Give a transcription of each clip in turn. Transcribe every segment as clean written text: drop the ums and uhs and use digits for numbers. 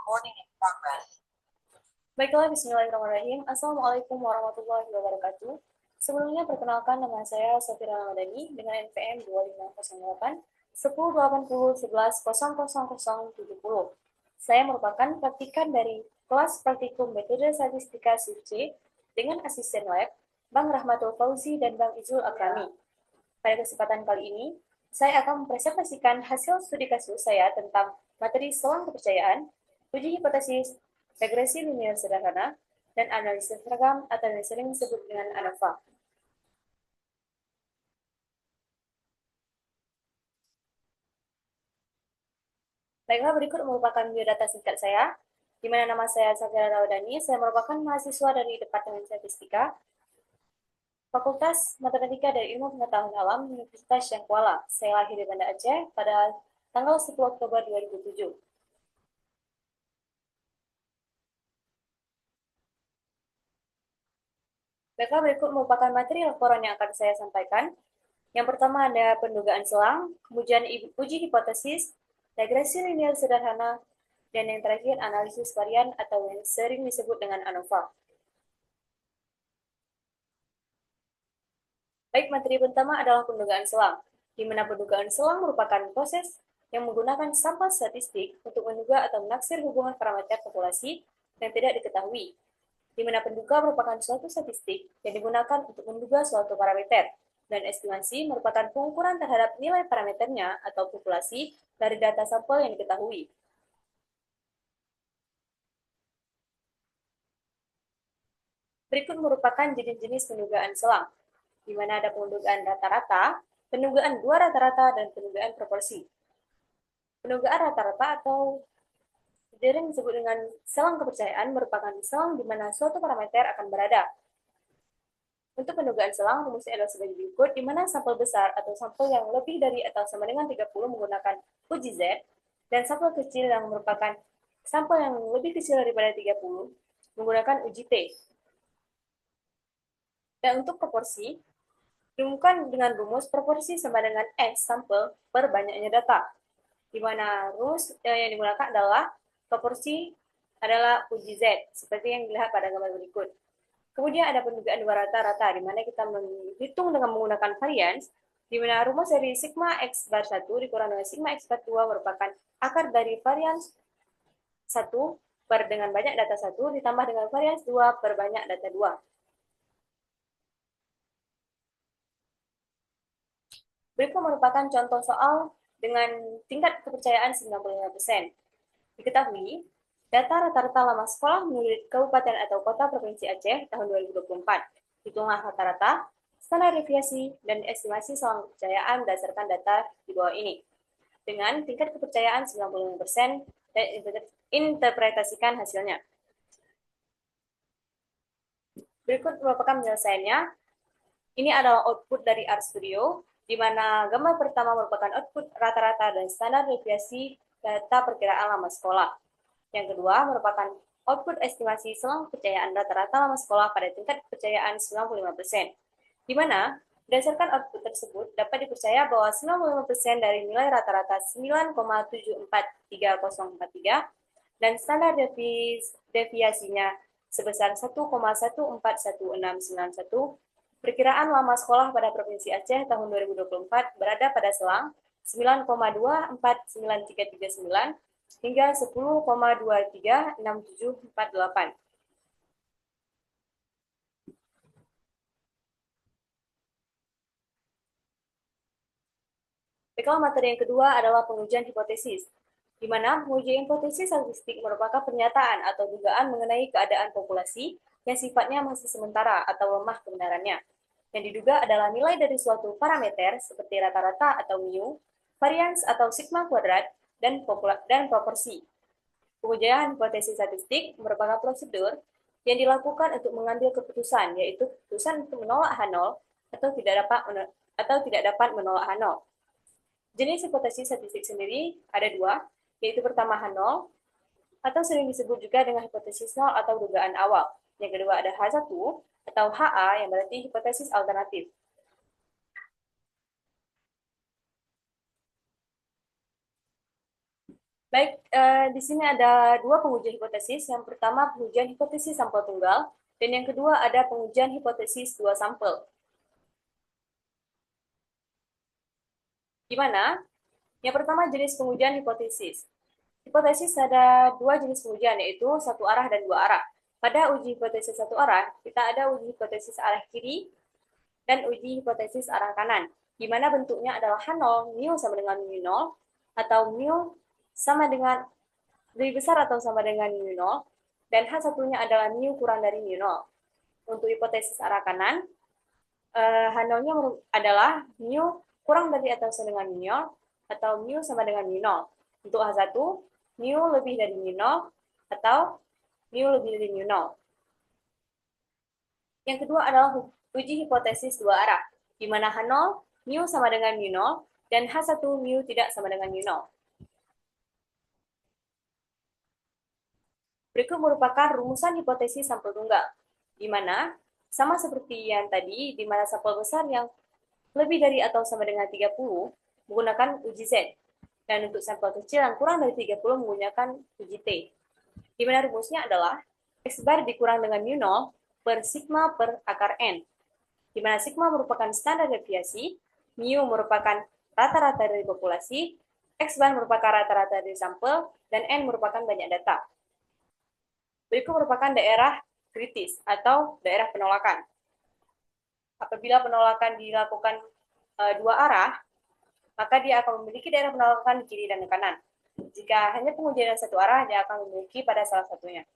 Recording in progress. Baiklah, bismillahirrahmanirrahim. Assalamualaikum warahmatullahi wabarakatuh. Sebelumnya, perkenalkan nama saya Safira Ramadhani dengan NPM 2508 1080 11 00070. Saya merupakan praktikan dari kelas praktikum metode statistika shift C dengan asisten lab Bang Rahmatul Fauzi dan Bang Izul Akrami. Pada kesempatan kali ini, saya akan mempresentasikan hasil studi kasus saya tentang materi selang kepercayaan, uji hipotesis, regresi linier sederhana, dan analisis seragam atau yang sering disebut dengan ANOVA. Baiklah, berikut merupakan biodata singkat saya, di mana nama saya Safira Ramadhani. Saya merupakan mahasiswa dari Departemen Statistika, Fakultas Matematika dan Ilmu Pengetahuan Alam, Universitas Syahkuala. Saya lahir di Banda Aceh pada tanggal 10 Oktober 2007. Baiklah, berikut merupakan materi laporan yang akan saya sampaikan. Yang pertama ada pendugaan selang, kemudian uji hipotesis, regresi linier sederhana, dan yang terakhir analisis varian atau yang sering disebut dengan ANOVA. Baik, materi pertama adalah pendugaan selang, di mana pendugaan selang merupakan proses yang menggunakan sampel statistik untuk menduga atau menaksir hubungan parameter populasi yang tidak diketahui, di mana penduga merupakan suatu statistik yang digunakan untuk menduga suatu parameter, dan estimasi merupakan pengukuran terhadap nilai parameternya atau populasi dari data sampel yang diketahui. Berikut merupakan jenis-jenis pendugaan selang, di mana ada pendugaan rata-rata, pendugaan dua rata-rata, dan pendugaan proporsi. Pendugaan rata-rata atau sering disebut dengan selang kepercayaan merupakan selang di mana suatu parameter akan berada. Untuk pendugaan selang, rumusnya adalah sebagai berikut, di mana sampel besar atau sampel yang lebih dari atau sama dengan 30 menggunakan uji Z, dan sampel kecil yang merupakan sampel yang lebih kecil daripada 30 menggunakan uji T. Dan untuk proporsi, diumumkan dengan rumus proporsi sama dengan X sampel per banyaknya data, di mana rumus yang digunakan adalah proporsi adalah uji Z, seperti yang dilihat pada gambar berikut. Kemudian ada pendugaan dua rata-rata, di mana kita menghitung dengan menggunakan varians, di mana rumus dari sigma X bar 1 dikurang dengan sigma X bar 2 merupakan akar dari varians 1 per dengan banyak data 1 ditambah dengan varians 2 per banyak data 2. Berikut merupakan contoh soal dengan tingkat kepercayaan 95%. Diketahui, data rata-rata lama sekolah menurut Kabupaten atau Kota Provinsi Aceh tahun 2024. Hitunglah rata-rata, standar deviasi, dan estimasi selang kepercayaan berdasarkan data di bawah ini. Dengan tingkat kepercayaan 95% dan interpretasikan hasilnya. Berikut merupakan penyelesaiannya. Ini adalah output dari RStudio, di mana gambar pertama merupakan output rata-rata dan standar deviasi data perkiraan lama sekolah. Yang kedua merupakan output estimasi selang kepercayaan rata-rata lama sekolah pada tingkat kepercayaan 95%, di mana berdasarkan output tersebut dapat dipercaya bahwa 95% dari nilai rata-rata 9,743043 dan standar deviasinya sebesar 1,141691. Perkiraan lama sekolah pada Provinsi Aceh tahun 2024 berada pada selang 9,249339 hingga 10,236748. Baiklah, materi yang kedua adalah pengujian hipotesis, di mana pengujian hipotesis statistik merupakan pernyataan atau dugaan mengenai keadaan populasi yang sifatnya masih sementara atau lemah kebenarannya. Yang diduga adalah nilai dari suatu parameter seperti rata-rata atau mu, varians atau sigma kuadrat, dan proporsi. Pengujian hipotesis statistik merupakan prosedur yang dilakukan untuk mengambil keputusan, yaitu keputusan untuk menolak H0 atau tidak dapat menolak H0. Jenis hipotesis statistik sendiri ada dua, yaitu pertama H0, atau sering disebut juga dengan hipotesis nol atau dugaan awal. Yang kedua ada H1 atau HA yang berarti hipotesis alternatif. Baik, di sini ada dua pengujian hipotesis. Yang pertama pengujian hipotesis sampel tunggal, dan yang kedua ada pengujian hipotesis dua sampel. Gimana? Yang pertama jenis pengujian hipotesis. Hipotesis ada dua jenis pengujian, yaitu satu arah dan dua arah. Pada uji hipotesis satu arah, kita ada uji hipotesis arah kiri dan uji hipotesis arah kanan, di mana bentuknya adalah H0, mu sama dengan mu0, atau mu sama dengan lebih besar atau sama dengan mu0, dan H1-nya adalah mu kurang dari mu0. Untuk hipotesis arah kanan, H0-nya adalah mu kurang dari atau sama dengan mu0, atau mu sama dengan mu0. Untuk H1, mu lebih dari mu0, atau mu lebih dari mu0. Yang kedua adalah uji hipotesis dua arah, di mana H0, mu sama dengan mu0, dan H1 mu tidak sama dengan mu0. Berikut merupakan rumusan hipotesis sampel tunggal, di mana sama seperti yang tadi, di mana sampel besar yang lebih dari atau sama dengan 30 menggunakan uji Z, dan untuk sampel kecil yang kurang dari 30 menggunakan uji T. Di mana rumusnya adalah X bar dikurang dengan mu0 per sigma per akar N, di mana sigma merupakan standar deviasi, mu merupakan rata-rata dari populasi, X bar merupakan rata-rata dari sampel, dan N merupakan banyak data. Berikut merupakan daerah kritis atau daerah penolakan. Apabila penolakan dilakukan dua arah, maka dia akan memiliki daerah penolakan di kiri dan di kanan. Jika hanya pengujian satu arah, dia akan memiliki pada salah satunya.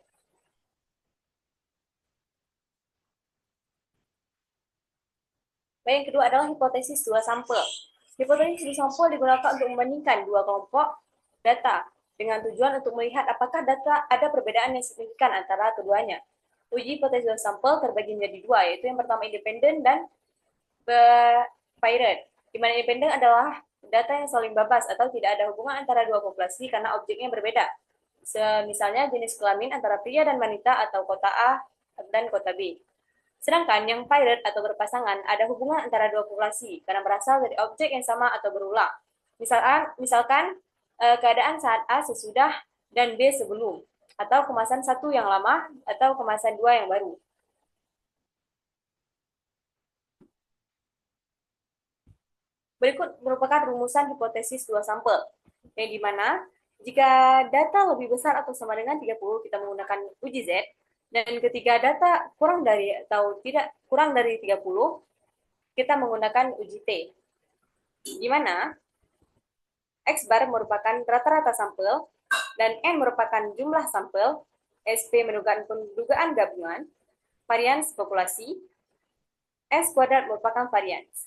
Yang kedua adalah hipotesis dua sampel. Hipotesis dua sampel digunakan untuk membandingkan dua kelompok data dengan tujuan untuk melihat apakah data ada perbedaan yang signifikan antara keduanya. Uji hipotesis dua sampel terbagi menjadi dua, yaitu yang pertama independen dan paired. Di mana independen adalah data yang saling bebas atau tidak ada hubungan antara dua populasi karena objeknya berbeda. Misalnya jenis kelamin antara pria dan wanita atau kota A dan kota B. Sedangkan yang paired atau berpasangan ada hubungan antara dua populasi karena berasal dari objek yang sama atau berulang. Misalkan keadaan saat A sesudah dan B sebelum, atau kemasan satu yang lama atau kemasan dua yang baru. Berikut merupakan rumusan hipotesis dua sampel, yang dimana jika data lebih besar atau sama dengan 30, kita menggunakan uji Z, dan ketika data kurang dari atau tidak kurang dari 30, kita menggunakan uji T. Di mana X bar merupakan rata-rata sampel, dan N merupakan jumlah sampel, SP merupakan pendugaan gabungan, varians populasi, S kuadrat merupakan varians,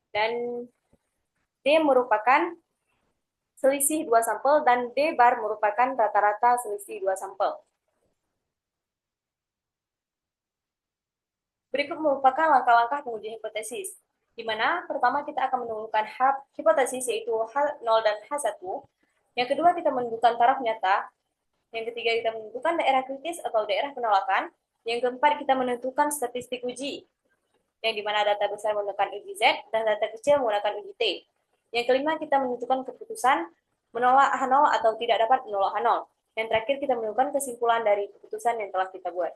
dan D merupakan selisih dua sampel, dan D bar merupakan rata-rata selisih dua sampel. Berikut merupakan langkah-langkah pengujian hipotesis, di mana pertama kita akan menemukan hipotesis yaitu H0 dan H1, yang kedua kita menentukan taraf nyata, yang ketiga kita menentukan daerah kritis atau daerah penolakan, yang keempat kita menentukan statistik uji, yang dimana data besar menggunakan uji Z dan data kecil menggunakan uji T. Yang kelima, kita menentukan keputusan menolak H0 atau tidak dapat menolak H0. Yang terakhir, kita menentukan kesimpulan dari keputusan yang telah kita buat.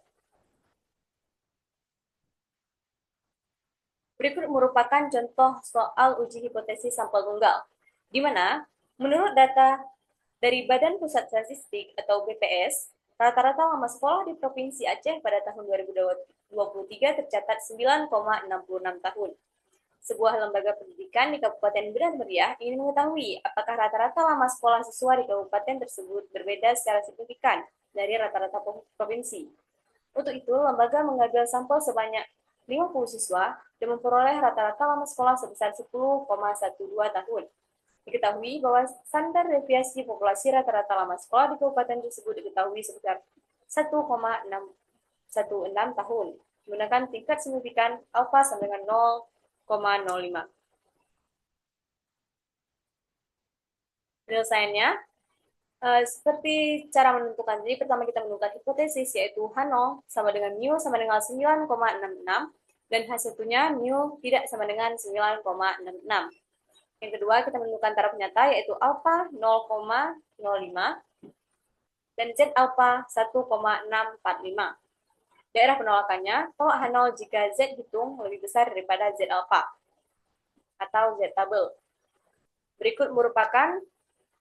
Berikut merupakan contoh soal uji hipotesis sampel tunggal, di mana menurut data dari Badan Pusat Statistik atau BPS, rata-rata lama sekolah di Provinsi Aceh pada tahun 2023 tercatat 9,66 tahun. Sebuah lembaga pendidikan di Kabupaten Benar Meriah ingin mengetahui apakah rata-rata lama sekolah siswa di kabupaten tersebut berbeda secara signifikan dari rata-rata provinsi. Untuk itu, lembaga mengambil sampel sebanyak 50 siswa dan memperoleh rata-rata lama sekolah sebesar 10,12 tahun. Diketahui bahwa standar deviasi populasi rata-rata lama sekolah di kabupaten tersebut diketahui sebesar 1,616 tahun, menggunakan tingkat signifikan alfa sama dengan 0,05. Penyelesaiannya, seperti cara menentukan. Jadi pertama kita menentukan hipotesis, yaitu H0 sama dengan mu sama dengan 9,66, dan H1-nya mu tidak sama dengan 9,66. Yang kedua, kita menentukan taraf nyata yaitu alfa 0,05 dan Z alfa 1,645. Daerah penolakannya, tolak H0 jika Z hitung lebih besar daripada Z alfa atau Z tabel. Berikut merupakan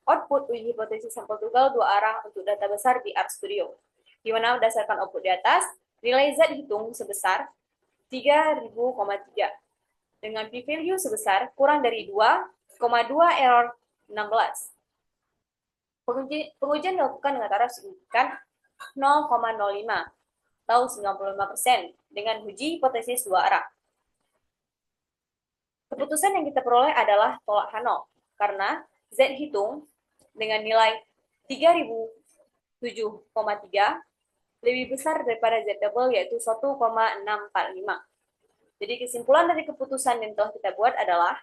output uji hipotesis sampel tunggal dua arah untuk data besar di RStudio, di mana berdasarkan output di atas, nilai Z hitung sebesar 3000,3 dengan p-value sebesar kurang dari 2,2 error 16. Pengujian dilakukan dengan taraf signifikan 0,05 atau 95% dengan uji hipotesis dua arah. Keputusan yang kita peroleh adalah tolak H0 karena Z hitung dengan nilai 3007,3 lebih besar daripada Z double yaitu 1,645. Jadi kesimpulan dari keputusan yang telah kita buat adalah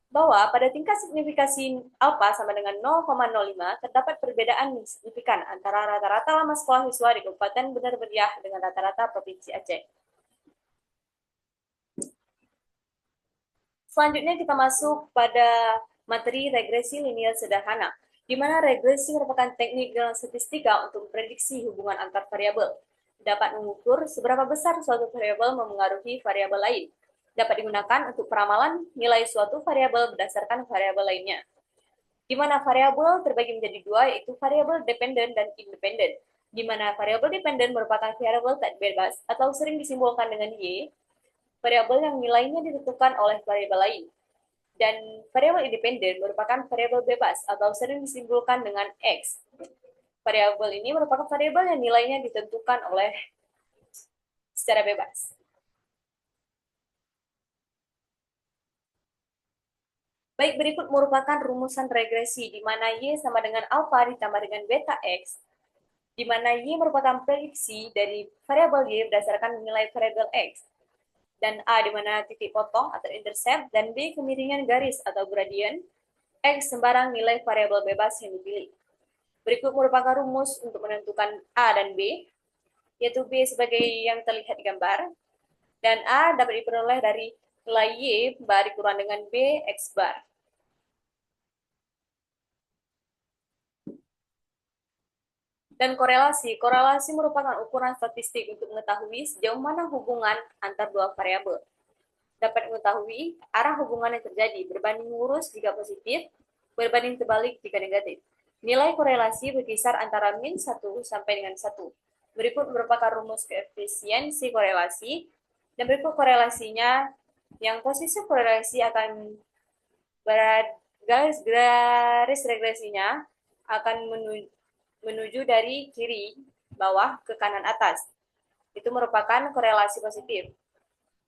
bahwa pada tingkat signifikasi alfa sama dengan 0,05 terdapat perbedaan signifikan antara rata-rata lama sekolah siswa di Kabupaten Benar Meriah dengan rata-rata Provinsi Aceh. Selanjutnya kita masuk pada materi regresi linear sederhana, di mana regresi merupakan teknik dalam statistika untuk memprediksi hubungan antar variabel. Dapat mengukur seberapa besar suatu variabel memengaruhi variabel lain. Dapat digunakan untuk peramalan nilai suatu variabel berdasarkan variabel lainnya. Di mana variabel terbagi menjadi dua, yaitu variabel dependen dan independen. Di mana variabel dependen merupakan variabel tak bebas atau sering disimbolkan dengan Y, variabel yang nilainya ditentukan oleh variabel lain. Dan variabel independen merupakan variabel bebas atau sering disimbolkan dengan X. Variabel ini merupakan variabel yang nilainya ditentukan oleh secara bebas. Baik, berikut merupakan rumusan regresi di mana Y sama dengan alfa ditambah dengan beta X, di mana Y merupakan prediksi dari variabel Y berdasarkan nilai variabel X, dan A di mana titik potong atau intercept, dan B kemiringan garis atau gradient, X sembarang nilai variabel bebas yang dipilih. Berikut merupakan rumus untuk menentukan A dan B, yaitu B sebagai yang terlihat di gambar, dan A dapat diperoleh dari nilai Y bar dikurang dengan B X bar. Dan korelasi. Korelasi merupakan ukuran statistik untuk mengetahui sejauh mana hubungan antar dua variabel. Dapat mengetahui arah hubungan yang terjadi berbanding lurus jika positif, berbanding terbalik jika negatif. Nilai korelasi berkisar antara min 1 sampai dengan 1. Berikut merupakan rumus koefisiensi korelasi, dan berikut korelasinya, yang posisi korelasi akan garis regresinya akan menuju dari kiri bawah ke kanan atas. Itu merupakan korelasi positif.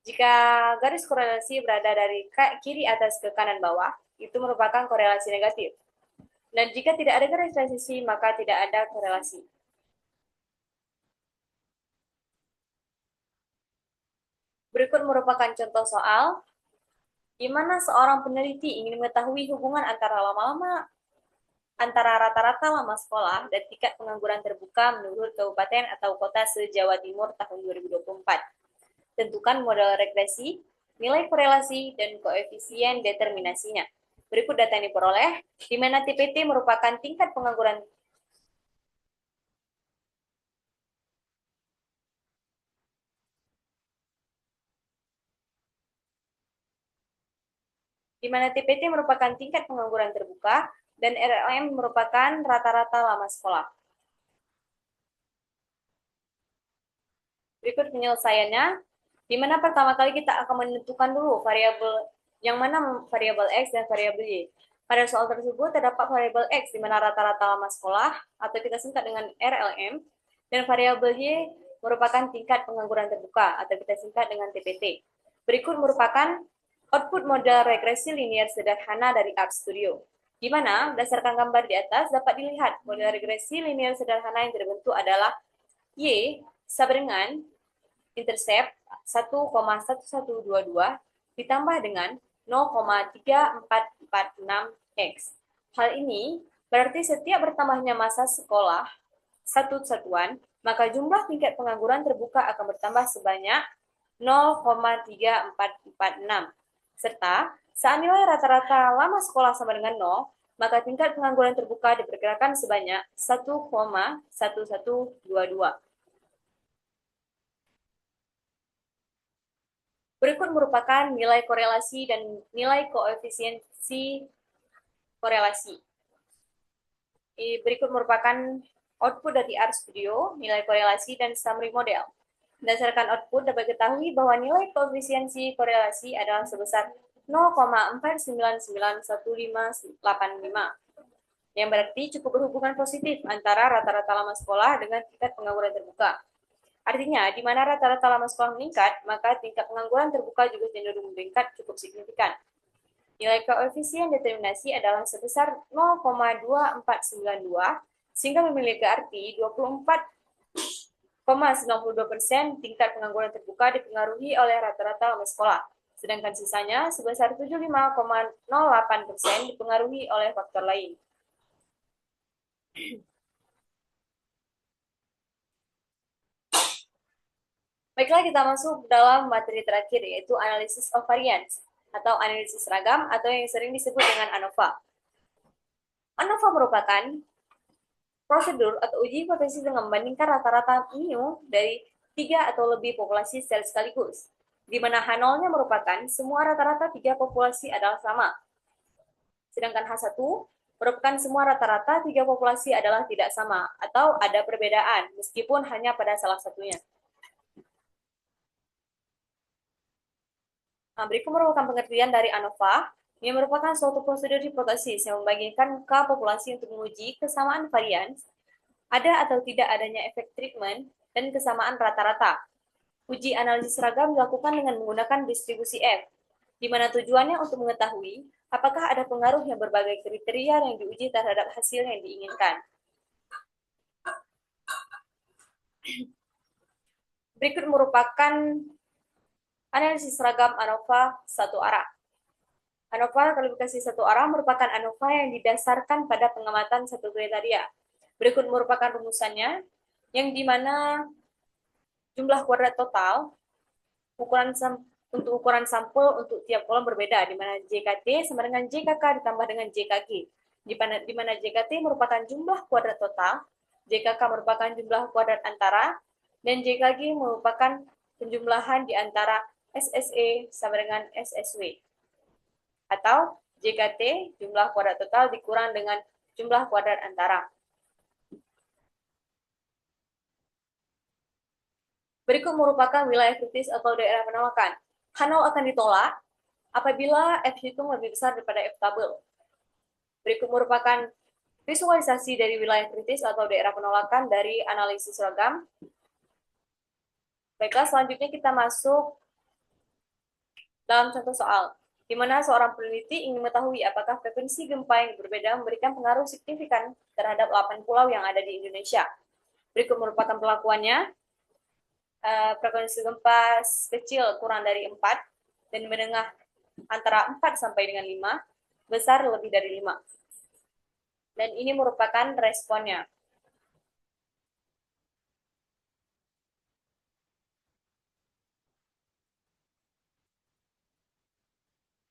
Jika garis korelasi berada dari kiri atas ke kanan bawah, itu merupakan korelasi negatif. Dan jika tidak ada garis transisi, maka tidak ada korelasi. Berikut merupakan contoh soal di mana seorang peneliti ingin mengetahui hubungan antara rata-rata lama sekolah dan tingkat pengangguran terbuka menurut kabupaten atau kota se-Jawa Timur tahun 2024. Tentukan model regresi, nilai korelasi, dan koefisien determinasinya. Berikut data yang diperoleh, di mana TPT merupakan tingkat pengangguran terbuka dan RLM merupakan rata-rata lama sekolah. Berikut penyelesaiannya, di mana pertama kali kita akan menentukan dulu variabel yang mana variabel X dan variabel Y. Pada soal tersebut terdapat variabel X di mana rata-rata lama sekolah atau kita singkat dengan RLM, dan variabel Y merupakan tingkat pengangguran terbuka atau kita singkat dengan TPT. Berikut merupakan output model regresi linear sederhana dari RStudio, di mana berdasarkan gambar di atas dapat dilihat model regresi linear sederhana yang terbentuk adalah Y sama dengan intercept 1,1122 ditambah dengan 0,3446x. Hal ini berarti setiap bertambahnya masa sekolah satu satuan, maka jumlah tingkat pengangguran terbuka akan bertambah sebanyak 0,3446, serta Saat nilai rata-rata lama sekolah sama dengan 0, maka tingkat pengangguran terbuka diperkirakan sebanyak 1,1122. Berikut merupakan nilai korelasi dan nilai koefisiensi korelasi. Berikut merupakan output dari RStudio, nilai korelasi, dan summary model. Berdasarkan output, dapat diketahui bahwa nilai koefisiensi korelasi adalah sebesar 0,4991585, yang berarti cukup berhubungan positif antara rata-rata lama sekolah dengan tingkat pengangguran terbuka. Artinya, di mana rata-rata lama sekolah meningkat, maka tingkat pengangguran terbuka juga cenderung meningkat cukup signifikan. Nilai koefisien determinasi adalah sebesar 0,2492, sehingga memiliki arti 24,92% tingkat pengangguran terbuka dipengaruhi oleh rata-rata lama sekolah, sedangkan sisanya sebesar 75,08% dipengaruhi oleh faktor lain. Baiklah, kita masuk dalam materi terakhir, yaitu analysis of variance, atau analisis seragam, atau yang sering disebut dengan ANOVA. ANOVA merupakan prosedur atau uji hipotesis dengan membandingkan rata-rata mu dari 3 atau lebih populasi sel sekaligus, di mana H0-nya merupakan semua rata-rata 3 populasi adalah sama. Sedangkan H1 merupakan semua rata-rata 3 populasi adalah tidak sama, atau ada perbedaan, meskipun hanya pada salah satunya. Berikut merupakan pengertian dari ANOVA, yang merupakan suatu prosedur hipotesis yang membagikan K populasi untuk menguji kesamaan varians, ada atau tidak adanya efek treatment, dan kesamaan rata-rata. Uji analisis seragam dilakukan dengan menggunakan distribusi F, di mana tujuannya untuk mengetahui apakah ada pengaruh yang berbagai kriteria yang diuji terhadap hasil yang diinginkan. Berikut merupakan analisis seragam ANOVA satu arah. ANOVA kualifikasi satu arah merupakan ANOVA yang didasarkan pada pengamatan satu kriteria. Berikut merupakan rumusannya, yang dimana jumlah kuadrat total untuk ukuran sampel untuk tiap kolom berbeda, di mana JKT sama dengan JKK ditambah dengan JKG, di mana JKT merupakan jumlah kuadrat total, JKK merupakan jumlah kuadrat antara, dan JKG merupakan penjumlahan di antara SSE sama dengan SSW. Atau JKT, jumlah kuadrat total dikurang dengan jumlah kuadrat antara. Berikut merupakan wilayah kritis atau daerah penolakan. H0 akan ditolak apabila F hitung lebih besar daripada F tabel. Berikut merupakan visualisasi dari wilayah kritis atau daerah penolakan dari analisis seragam. Baiklah, selanjutnya kita masuk dalam contoh soal, di mana seorang peneliti ingin mengetahui apakah frekuensi gempa yang berbeda memberikan pengaruh signifikan terhadap 8 pulau yang ada di Indonesia. Berikut merupakan perlakuannya. Frekuensi gempa kecil kurang dari 4, dan menengah antara 4 sampai dengan 5, besar lebih dari 5. Dan ini merupakan responnya.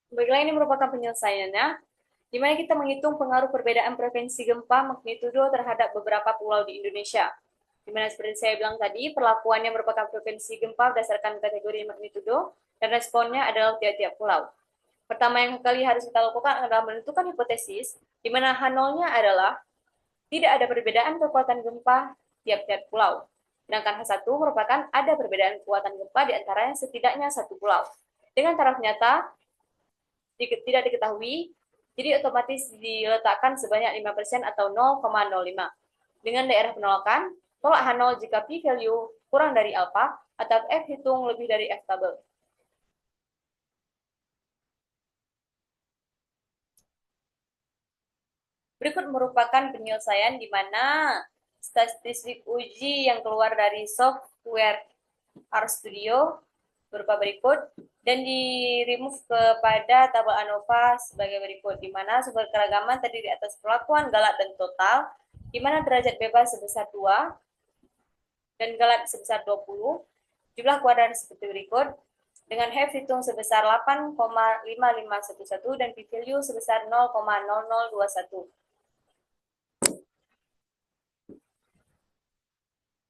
Baiklah, ini merupakan penyelesaiannya, di mana kita menghitung pengaruh perbedaan frekuensi gempa magnitudo terhadap beberapa pulau di Indonesia. Di mana seperti saya bilang tadi, perlakuannya merupakan frekuensi gempa berdasarkan kategori magnitudo, dan responnya adalah tiap-tiap pulau. Pertama yang kali harus kita lakukan adalah menentukan hipotesis, di mana H0-nya adalah tidak ada perbedaan kekuatan gempa tiap-tiap pulau. Sedangkan H1 merupakan ada perbedaan kekuatan gempa di antaranya setidaknya satu pulau. Dengan taraf nyata, tidak diketahui, jadi otomatis diletakkan sebanyak 5% atau 0,05. Dengan daerah penolakan, tolak H0 jika p-value kurang dari alpha atau F hitung lebih dari F tabel. Berikut merupakan penyelesaian di mana statistik uji yang keluar dari software RStudio berupa berikut, dan di-remove kepada tabel ANOVA sebagai berikut, di mana sumber keragaman terdiri atas perlakuan galat dan total, di mana derajat bebas sebesar 2 dan galat sebesar 20, jumlah kuadrat seperti berikut, dengan F hitung sebesar 8,5511 dan P-value sebesar 0,0021.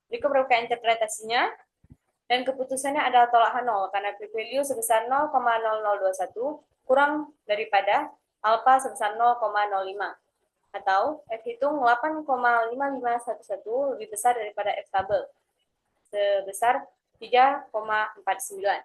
Berikut berupa interpretasinya, dan keputusannya adalah tolak nol karena P-value sebesar 0,0021 kurang daripada alfa sebesar 0,05. Atau F hitung 8,5511 lebih besar daripada F tabel sebesar 3,49.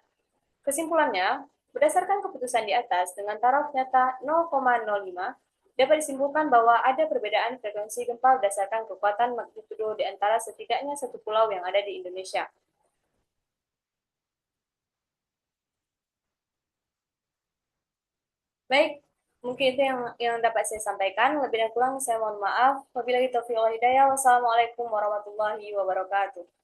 Kesimpulannya, berdasarkan keputusan di atas dengan taraf nyata 0,05, dapat disimpulkan bahwa ada perbedaan frekuensi gempa berdasarkan kekuatan magnitudo di antara setidaknya satu pulau yang ada di Indonesia. Baik, mungkin itu yang dapat saya sampaikan. Lebih dan kurang saya mohon maaf. Wabillahi taufiq wal hidayah. Wassalamualaikum warahmatullahi wabarakatuh.